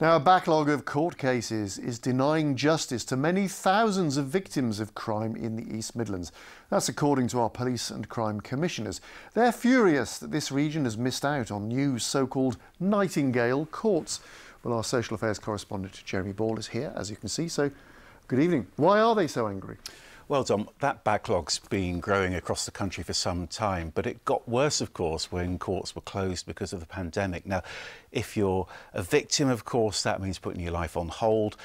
Now, a backlog of court cases is denying justice to many thousands of victims of crime in the East Midlands. That's according to our police and crime commissioners. They're furious that this region has missed out on new so-called Nightingale courts. Well, our social affairs correspondent Jeremy Ball is here, as you can see, so good evening. Why are they so angry? Well, Dom, that backlog's been growing across the country for some time, but it got worse, of course, when courts were closed because of the pandemic. Now, if you're a victim, of course, that means putting your life on hold.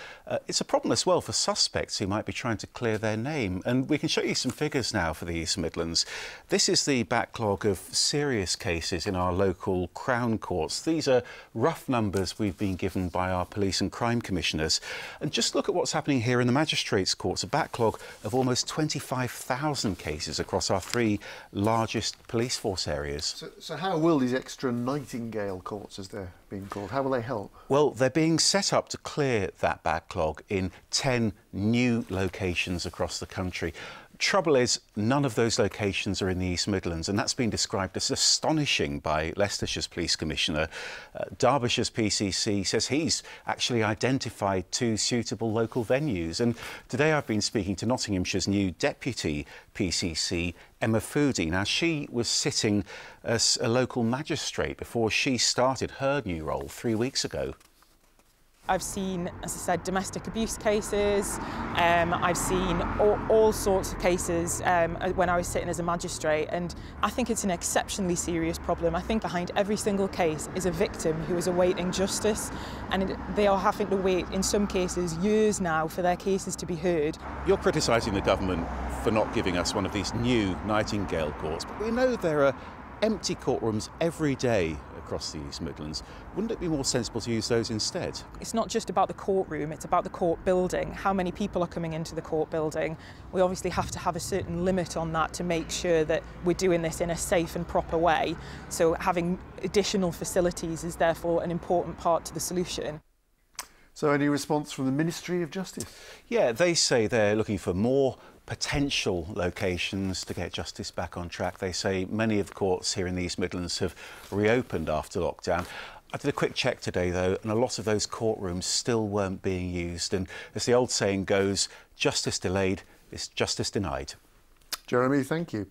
It's a problem as well for suspects who might be trying to clear their name. And we can show you some figures now for the East Midlands. This is the backlog of serious cases in our local Crown courts. These are rough numbers we've been given by our police and crime commissioners. And just look at what's happening here in the magistrates' courts, a backlog of almost 25,000 cases across our three largest police force areas. So how will these extra Nightingale courts, as they're being called, how will they help? Well, they're being set up to clear that backlog in 10 new locations across the country. Trouble is, none of those locations are in the East Midlands, and that's been described as astonishing by Leicestershire's Police Commissioner. Derbyshire's PCC says he's actually identified 2 suitable local venues. And today I've been speaking to Nottinghamshire's new Deputy PCC, Emma Foodie. Now, she was sitting as a local magistrate before she started her new role 3 weeks ago. I've seen, as I said, domestic abuse cases. I've seen all sorts of cases when I was sitting as a magistrate, and I think it's an exceptionally serious problem. I think behind every single case is a victim who is awaiting justice, and they are having to wait, in some cases, years now for their cases to be heard. You're criticising the government for not giving us one of these new Nightingale courts, but we know there are empty courtrooms every day across the East Midlands. Wouldn't it be more sensible to use those instead? It's not just about the courtroom, it's about the court building. How many people are coming into the court building? We obviously have to have a certain limit on that to make sure that we're doing this in a safe and proper way. So having additional facilities is therefore an important part to the solution. So any response from the Ministry of Justice? Yeah, they say they're looking for more potential locations to get justice back on track. They say many of the courts here in the East Midlands have reopened after lockdown. I did a quick check today, though, and a lot of those courtrooms still weren't being used. And as the old saying goes, justice delayed is justice denied. Jeremy, thank you.